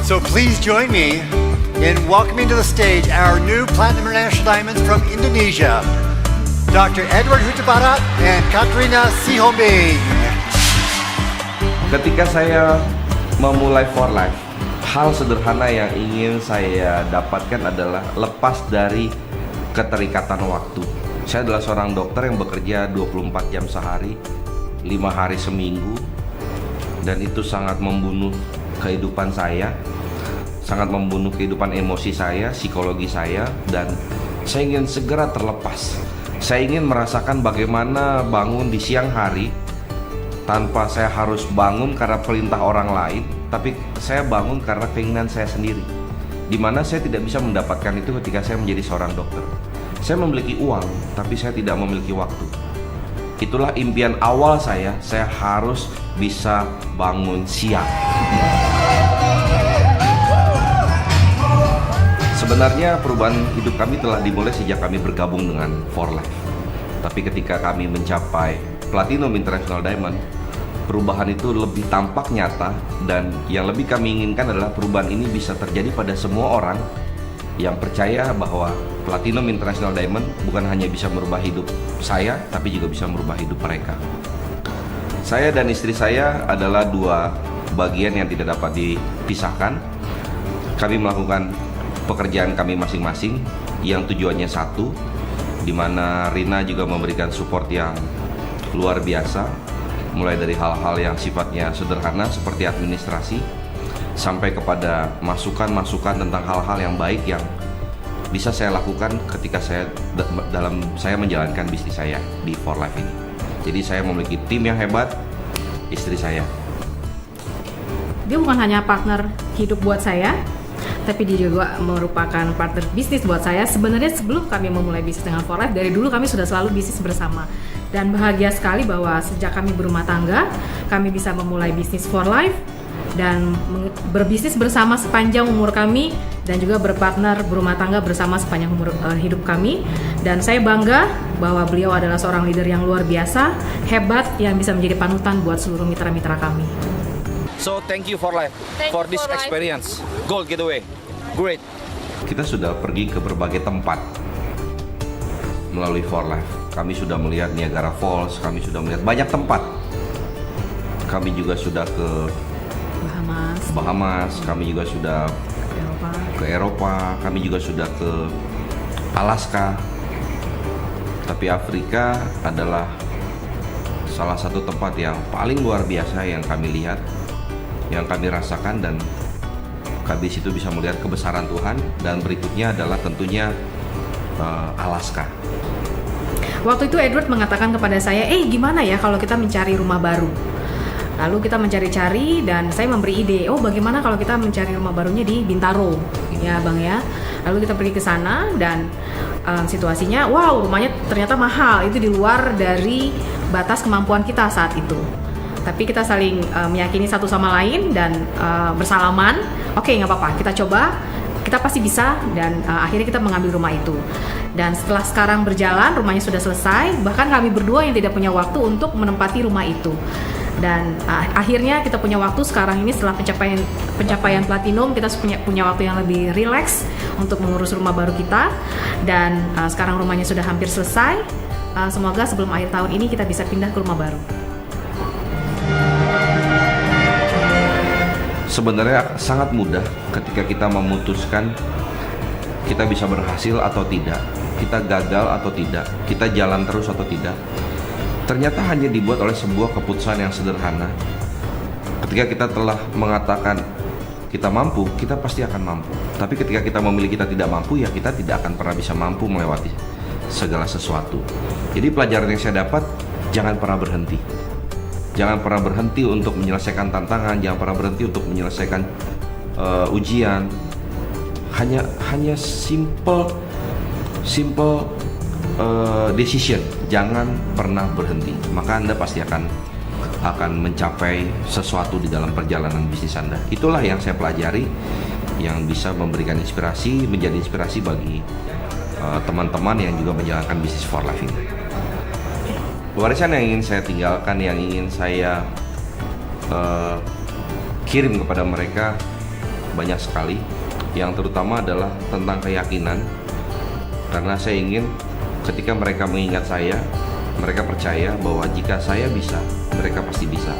So please join me in welcoming to the stage our new Platinum International Diamonds from Indonesia, Dr. Edward Hutabarat and Katrina Sihombing. Ketika saya memulai For Life, hal sederhana yang ingin saya dapatkan adalah lepas dari keterikatan waktu. Saya adalah seorang dokter yang bekerja 24 jam sehari, 5 hari seminggu, dan itu sangat membunuh kehidupan saya, sangat membunuh kehidupan emosi saya, psikologi saya, dan saya ingin segera terlepas. Saya ingin merasakan bagaimana bangun di siang hari tanpa saya harus bangun karena perintah orang lain, tapi saya bangun karena keinginan saya sendiri, di mana saya tidak bisa mendapatkan itu ketika saya menjadi seorang dokter. Saya memiliki uang, tapi saya tidak memiliki waktu. Itulah impian awal saya harus bisa bangun siang. Sebenarnya perubahan hidup kami telah dimulai sejak kami bergabung dengan For Life. Tapi ketika kami mencapai Platinum International Diamond, perubahan itu lebih tampak nyata, dan yang lebih kami inginkan adalah perubahan ini bisa terjadi pada semua orang yang percaya bahwa Platinum International Diamond bukan hanya bisa merubah hidup saya, tapi juga bisa merubah hidup mereka. Saya dan istri saya adalah dua bagian yang tidak dapat dipisahkan. Kami melakukan pekerjaan kami masing-masing yang tujuannya satu, di mana Rina juga memberikan support yang luar biasa, mulai dari hal-hal yang sifatnya sederhana seperti administrasi, sampai kepada masukan-masukan tentang hal-hal yang baik yang bisa saya lakukan ketika saya menjalankan bisnis saya di For Life ini. Jadi saya memiliki tim yang hebat, istri saya. Dia bukan hanya partner hidup buat saya, tapi dia juga merupakan partner bisnis buat saya. Sebenarnya sebelum kami memulai bisnis dengan For Life, dari dulu kami sudah selalu bisnis bersama. Dan bahagia sekali bahwa sejak kami berumah tangga, kami bisa memulai bisnis For Life dan berbisnis bersama sepanjang umur kami, dan juga berpartner berumah tangga bersama sepanjang umur hidup kami. Dan saya bangga bahwa beliau adalah seorang leader yang luar biasa, hebat, yang bisa menjadi panutan buat seluruh mitra-mitra kami. So thank you For Life for this experience. Gold giveaway. Great. Kita sudah pergi ke berbagai tempat melalui For Life. Kami sudah melihat Niagara Falls, kami sudah melihat banyak tempat. Kami juga sudah ke Bahamas, kami juga sudah ke Eropa, kami juga sudah ke Alaska. Tapi Afrika adalah salah satu tempat yang paling luar biasa yang kami lihat, yang kami rasakan, dan kami situ bisa melihat kebesaran Tuhan. Dan berikutnya adalah tentunya Alaska. Waktu itu Edward mengatakan kepada saya, gimana ya kalau kita mencari rumah baru? Lalu kita mencari-cari dan saya memberi ide, bagaimana kalau kita mencari rumah barunya di Bintaro, ya Bang ya. Lalu kita pergi ke sana dan situasinya, rumahnya ternyata mahal, itu di luar dari batas kemampuan kita saat itu. Tapi kita saling meyakini satu sama lain dan bersalaman, oke, nggak apa-apa, kita coba, kita pasti bisa, dan akhirnya kita mengambil rumah itu. Dan setelah sekarang berjalan, rumahnya sudah selesai, bahkan kami berdua yang tidak punya waktu untuk menempati rumah itu. Dan akhirnya kita punya waktu sekarang ini setelah pencapaian platinum, kita punya waktu yang lebih rileks untuk mengurus rumah baru kita. Dan sekarang rumahnya sudah hampir selesai. Semoga sebelum akhir tahun ini kita bisa pindah ke rumah baru. Sebenarnya sangat mudah ketika kita memutuskan kita bisa berhasil atau tidak, kita gagal atau tidak, kita jalan terus atau tidak. Ternyata hanya dibuat oleh sebuah keputusan yang sederhana. Ketika kita telah mengatakan kita mampu, kita pasti akan mampu. Tapi ketika kita memilih kita tidak mampu, ya kita tidak akan pernah bisa mampu melewati segala sesuatu. Jadi pelajaran yang saya dapat, jangan pernah berhenti. Jangan pernah berhenti untuk menyelesaikan tantangan, jangan pernah berhenti untuk menyelesaikan ujian. Hanya simple decision, jangan pernah berhenti, maka Anda pasti akan mencapai sesuatu di dalam perjalanan bisnis Anda. Itulah yang saya pelajari, yang bisa memberikan inspirasi, menjadi inspirasi bagi teman-teman yang juga menjalankan bisnis For Life ini. Warisan yang ingin saya tinggalkan, yang ingin saya kirim kepada mereka banyak sekali. Yang terutama adalah tentang keyakinan, karena saya ingin ketika mereka mengingat saya, mereka percaya bahwa jika saya bisa, mereka pasti bisa.